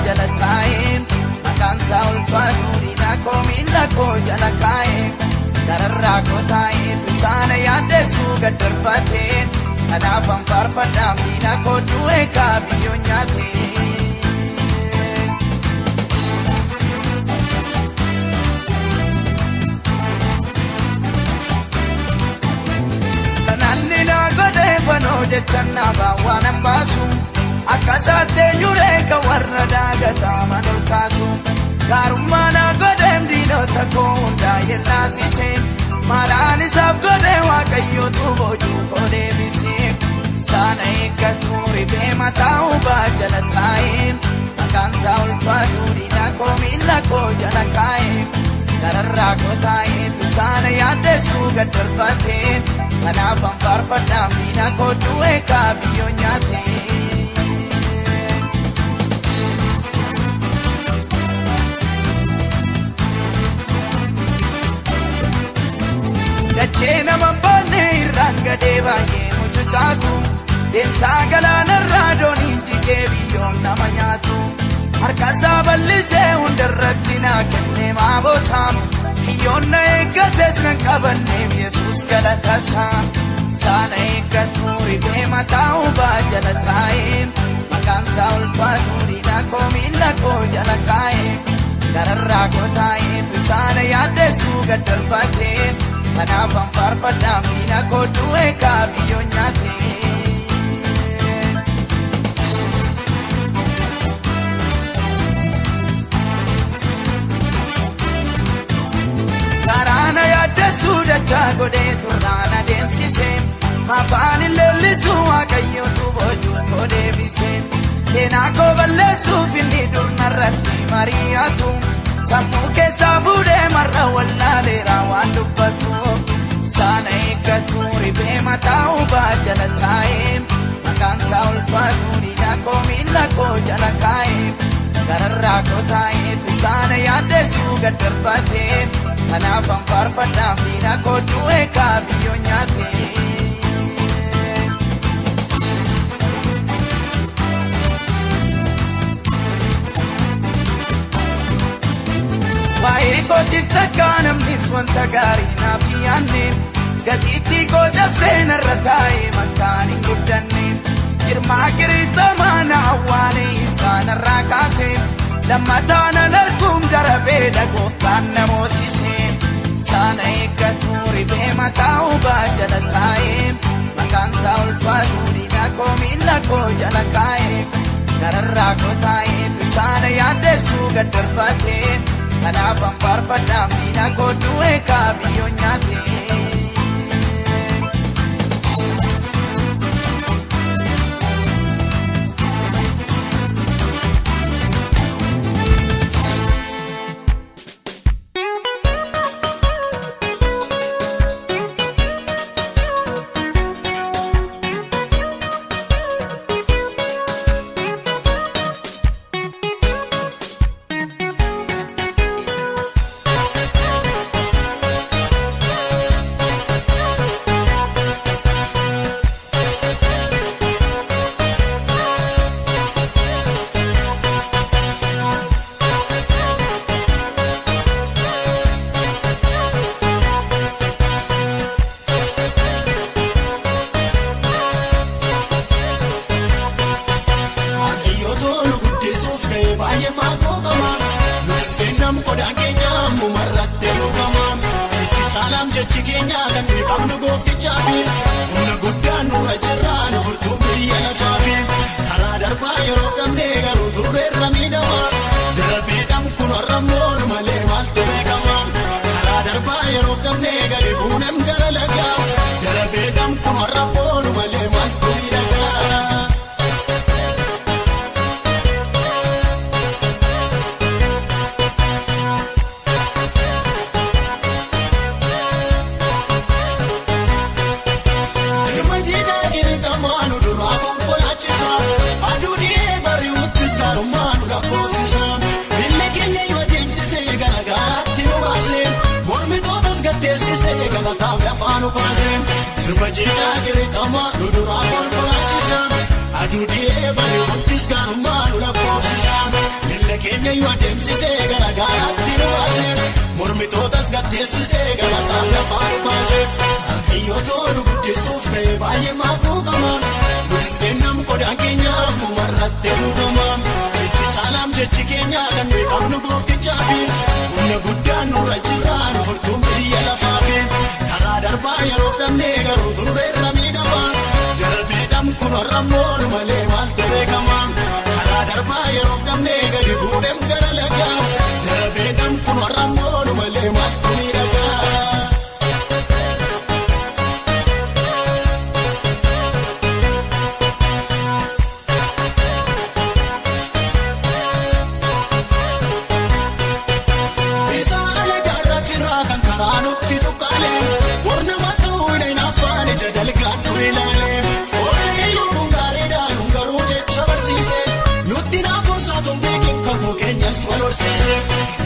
jalatae makan saul faduri na komila ko jalakae dararra ko tae tusana yande su gadarbate ana pampar padam dina ko duwe ka biyonyate nanina gode bano je channa ba wanambasu akasate nyure ka warra daga tamanul kasu garumana godem dino takonda yella sise malani sab gode wa kayo tu boju kode bisi sana ekaturi be matau ba jalatai akan saul paduri na komila ko jalakai dararra ko tai tu sana yade su gadarbate ana pampar padam dina ko duwe ka biyonyate Dachena mambane ranga deva ye muchatu densa galana radoni jike biyon namanyatu arkasa ballise underratina qabanne maabosaam Kiyyoonna eeggates nan qabanne Yesuus galatasaa Saana eeggatu ribee mataa ubaa jala taa'e Maqaan isaa ulfaatu diina koo miila koo jala kaa'e Gararraa koo taa'eetu saana yaaddeessuu gad darbate Kanaafan faarfadhaa diina koo du'e kaabiyyoo nyaate Karaana yaaddeessuu dachaa godhee turraan adeemsise Afaan leellisuu waaqayyootu boojuu koo deebise Seenaa koo balleessuuf inni durnarratti mari'atu Sammuu keessaa fuudhee marra wallaaleera waan dubbatu Saana eeggatu ribee mataa ubaa jala taa'e Maqaan isaa ulfaatu diina koo miila koo jala kaa'e Gararraa koo taa'eetu saana yaaddeessuu gad darbate Kanaafan faarfadhaa diina koo du'e kaabiyyoo nyaate Waa'ee kootiif takkaa namnis wanta gaarii naaf yaanne Gatiittii koo cabsee narra taa'ee malkaan hin guddanne Jirmaa qiriixamaa na awwaalee isaanarraa kaase Lammataan an arguum darabeedha gooftaan na moosise Saana eeggatu ribee mataa ubaa jala taa'e Maqaan isaa ulfaatu diina koo miila koo jala kaa'e Gararraa koo taa'eetu saana yaaddeessuu gad darbate Kanaafan faarfadhaa diina koo du'e kaabiyyoo nyaate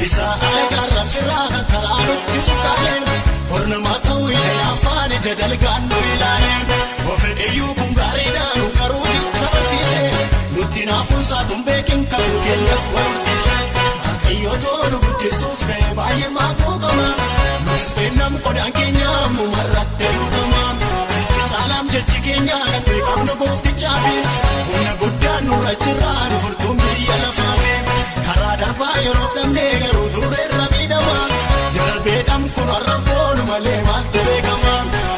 Isa agarra firaaga karaa nutti tuqaaleen Horna maata'uu illee afaan ija dalgaan nu ilaaleen Ofedheeyyuu kun gaariidhaan nu garuu jecha barsiise Nutti naafuun saatuun beekin qabu keenyas barsiise Waaqayyoo toonu guddisuuf ka'e yeroo dhabnee garuu turreerra miidhama. Darbeedhaan kun har'ammoonu malee maaltu beekama.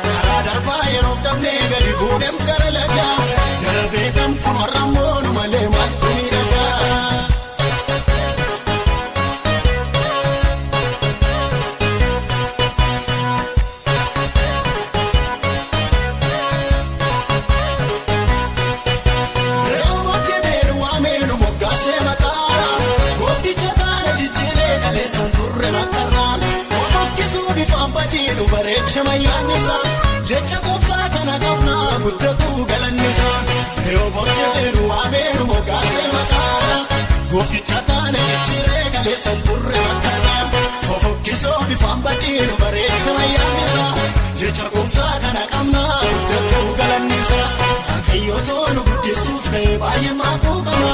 Karaa darbaa yeroo dhabnee gadi buuneem gara lagaa. Darbeedhaan kun har'ammoonu malee maaltu miidhagaa. Badinu bareecha mayyaannisa jecha gooftaa kana qabnaa guddatu galannisa. Yoo boqoteeru waameeru moggaasee maqaadha goofticha taana jijjiiree kaleessan turre makkaadha. Fofokkisoo bifaan badinu bareecha mayyaannisa jecha gooftaa kana qabnaa guddatu galannisa. Waaqayyootoo nu guddisuuf ka'ee baay'ee maakuu qaba.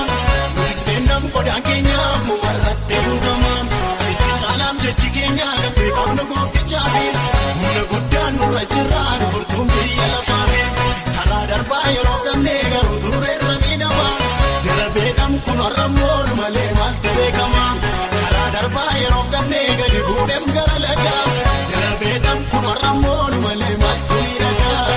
Nutis beennam qodaan keenya mumarratti buutama. Jechi keenya kan beekamnu gooftichaafi humna guddaan nurra jiraan furtuun biyya lafaafi. Karaa darbaa yeroo dhabnee garuu turreerra miidhama. Darbeedhaan kun har'ammoonu malee maaltu beekama. Karaa darbaa yeroo dhabnee gadi buuneem gara lagaa. Darbeedhaan kun har'ammoonu malee maaltu miidhagaa.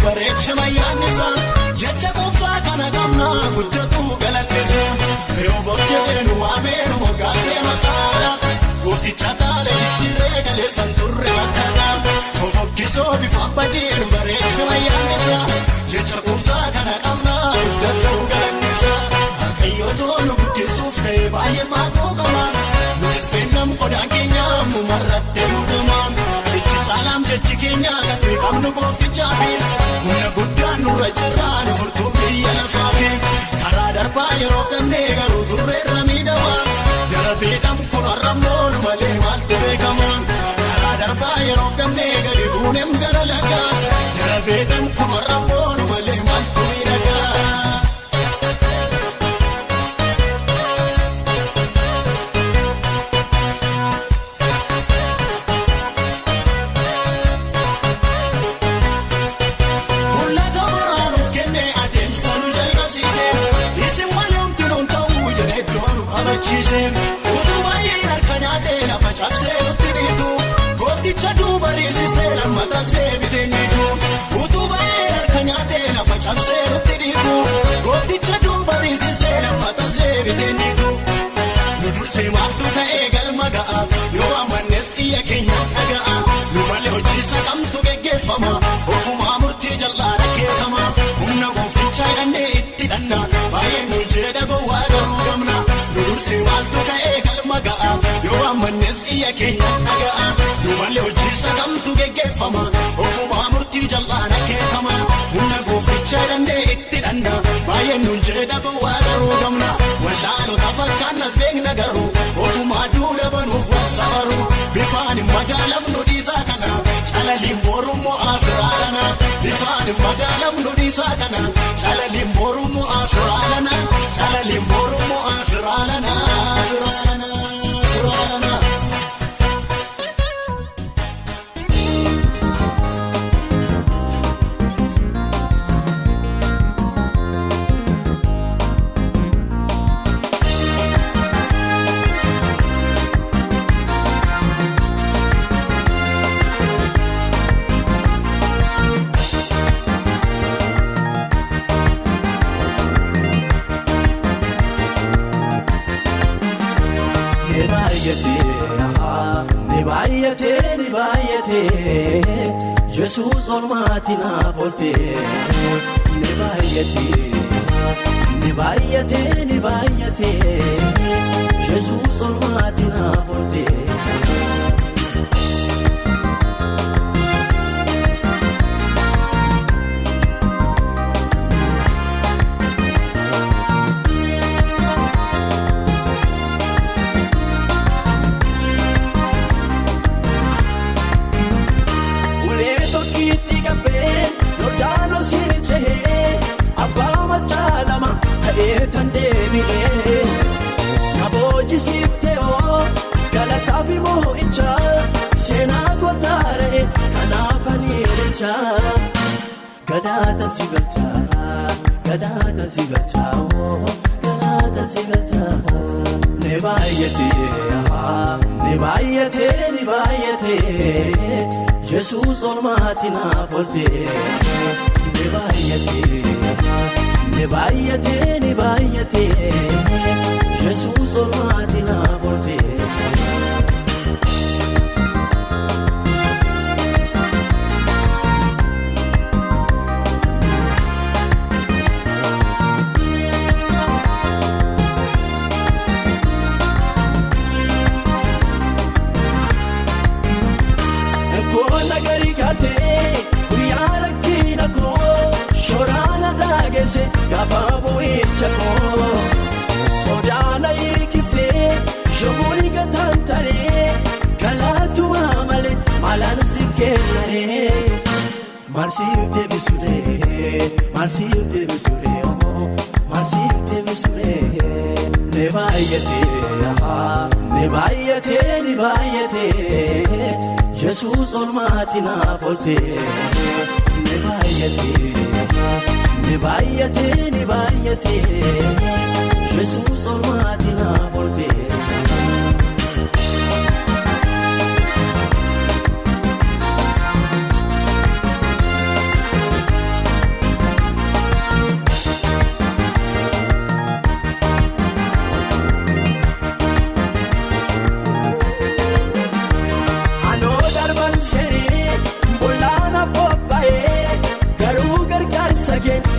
Bareecha mayyaannisa jecha gooftaa kana qabnaa guddatu galannisa. Yoo boqoteeru waameeru moggaasee maqaadha goofticha taana jijjiiree kaleessan turre makkaadha. Fofokkisoo bifaan badinu bareecha mayyaannisa jecha gooftaa kana qabnaa guddatu galannisa. Waaqayyootoo nu guddisuuf ka'ee baay'ee maakuu qaba. Nutis beennam qodaan keenya mumarratti buutama. Sichi caalaam jechi keenya kan beekamnu gooftichaafi humna guddaan nurra jiraan furtuun biyya lafaafi. Karaa darbaa yeroo dhabnee garuu turreerra miidhama. Darbeedhaan kun har'ammoonu malee maaltu beekama. Karaa darbaa yeroo dhabnee gadi buuneem gara lagaa. Darbeedhaan kun har'ammoonu malee maaltu miidhagaa. Utuu baay'een harka nyaatee lafa cabsee nutti dhiitu goofticha duuba riisisee lammatas deebitee niitu. Utuu baay'een harka nyaatee lafa cabsee nutti dhiitu goofticha duuba riisisee lammatas deebitee niitu. Nu dursee maaltu ta'ee galma ga'a yoo amannes iyya keenya dhaga'a. Nu malee hojiisa kamtu geggeeffama ofumaa murtii jal'aadha keekama. Humna goofticha hidhannee itti dhanna baay'een nu jedha gowwaa garuu gamna. Dursee maaltu ka'ee galma ga'a yoo amannes iyya keenya dhaga'a. Nu malee hojiisa kamtu geggeeffama ofumaa murtii jal'aadha keekama. Humna goofticha hidhannee itti dhanna baay'een nu jedha gowwaa garuu gamna. Wallaalota fakkaannas beekna garuu ofumaa duula banuuf wal safaru. Bifaan hin madaalamnu dhiisaa kana calaliin boorummoo afiraalana. Bifaan hin madaalamnu dhiisaa kana calaliin boorummoo afiraalana. Calaliin boorummoo afiraalana. Afiraalana. Afiraalana. Ni baay'atee Yesuus olmaatti naaf ooltee. Ni baay'atee Yesuus olmaatti naaf ooltee. Ulee tokkitti qabee loldaanoo siin cehee. mo'icha sena kotare kanafani richa gadata sigalcha gadata sigalcha gadata sigalcha ne bayate Jesus olmatina volte ne bayate Jesus olmatina volte Gafabu ichako Odana ikiste Jomuni gatantare Galatu amale Malanu sifkenare Marsiu te visure Nebayate Jesus olmatina volte Nebayate Jesus olmatina volte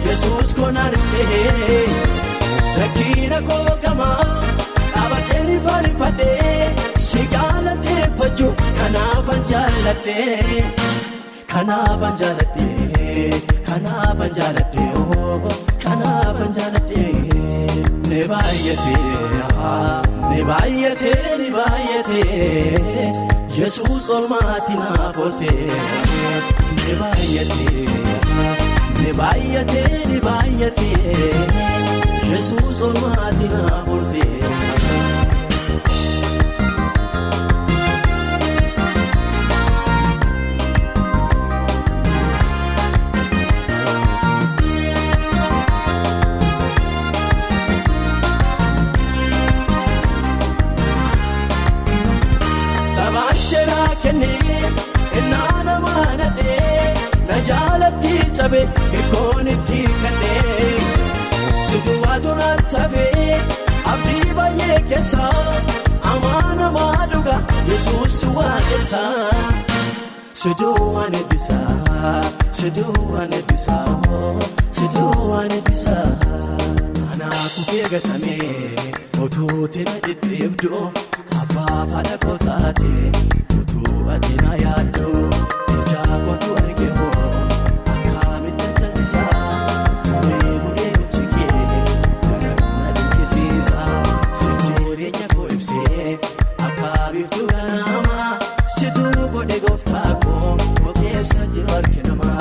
Jesus konarte rakina ko kama abateni farifade sigalate faju kanavan jalate oh kanavan jalate nebayate Jesus olmatina volte nebayate Jesus olmatina volte Tabashera kene enana manade najalati chabe ekoniti kade Suduwaduna tabe abdi baye kesa amana maduga Jesus waesa Suduwane bisa ana kukegatame otutena dibdo abba fada kotate otu atina yado jagotu argebo akamita talisa mure chike nadikisisa sejorenya ko ipse akabiftu ganama sidu gode goftako okesa jirwar kenama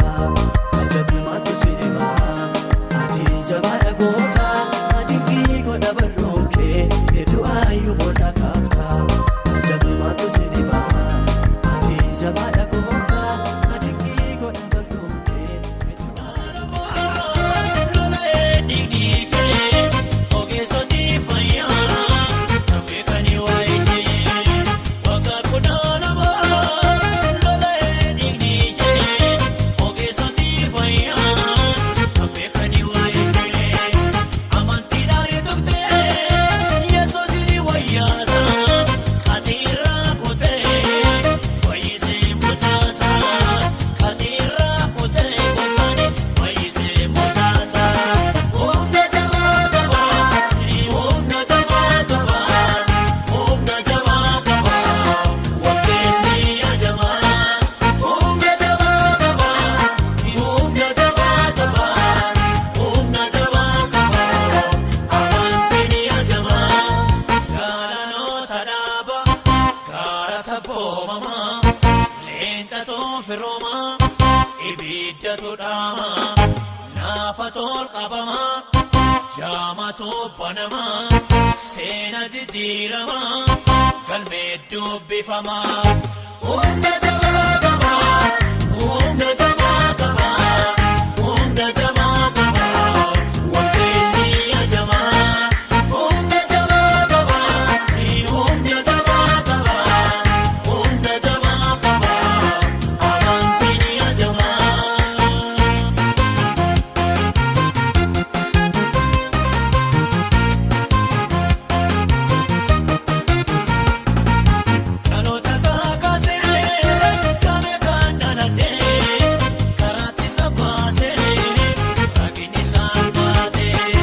ajabma tusinema ati jabaya gota adiki goda baronke edu ayu boda kafta ajabma tusinema ati jabaya gota adiki goda baronke edu Nafatol qabama jamato panama sena dirama galmee dubbifamaa. Humna jabaa qaba, humna jabaa qaba, humna jabaa qaba, waqtii ajamaa. Humna jabaa qaba, humna jabaa qaba, humna jabaa qaba, amantii ajamaa. Dhaloota saakaasee jaame kan dhalatee karaatti sabbaasee rakkini isaan baatee.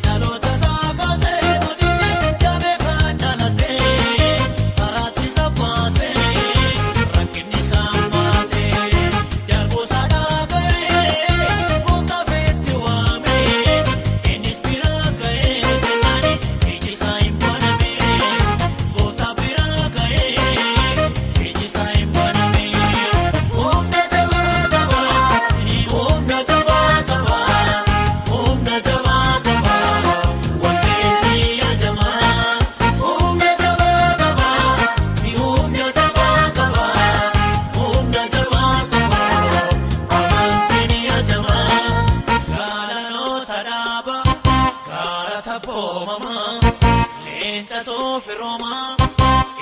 Dhaloota saakaasee mootichi jaame kan dhalatee karaatti sabbaasee rakkini isaan baatee. Darboosaa dhaaga'ee gooftaa feetti waamee innis bira ga'ee jennaan iji isaa hin banamee. Gooftaa bira ga'ee iji isaa hin banamee. Humna jabaa qaba, humna jabaa qaba, humna jabaa qaba, waqtii ajamaa. Humna jabaa qaba, humna jabaa qaba, humna jabaa qaba, amantiin ajamaa. Gaalanoota dhaaba, gaara tabboomamaa, leenca toofiroomaa,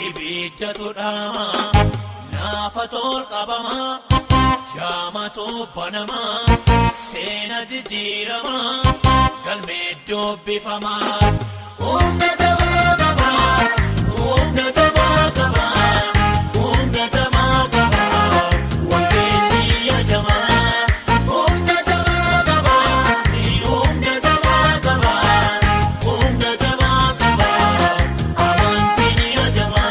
ibiddatu dhaamaa, naafa tol qabamaa, jaamatu banamaa, seena jijjiiramaa, galmee dubbifamaa. Humna jabaa qaba, humna jabaa qaba, humna jabaa qaba, waqtii ajamaa. Humna jabaa qaba, humna jabaa qaba, humna jabaa qaba, amantiin ajamaa.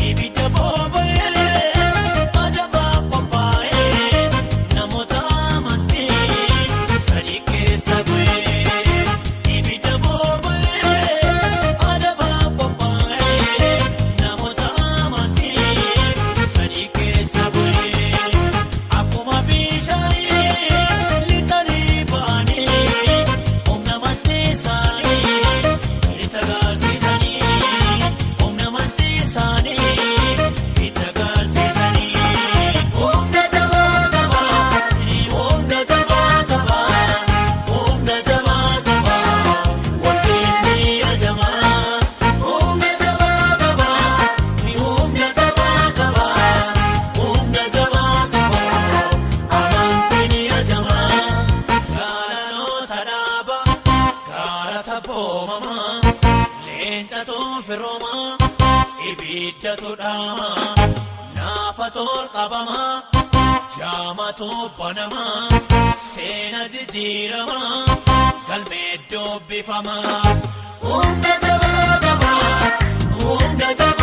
Ibidda boba'ee adabaaf qophaa'ee namoota amantii sadii keessa bu'ee. Ibidda boba'ee adabaaf qophaa'ee namoota amantii sadii keessa bu'ee. Akkuma bishaanii lixanii ba'anii humna amantii isaanii itti agarsiisanii. Humna amantii isaanii itti agarsiisanii. Humna jabaa qaba, humna jabaa qaba, humna jabaa qaba, waqtii ajamaa. Humna jabaa qaba, humna jabaa qaba, humna jabaa qaba, amantiin ajamaa. Gaalanoota dhaaba, gaara tabboomamaa, leenca toofiroomaa, ibiddatu dhaamaa, naafa tol qabamaa, jaamatu banamaa, seena jijjiiramaa, galmee dubbifamaa. Humna jabaa qaba, humna jabaa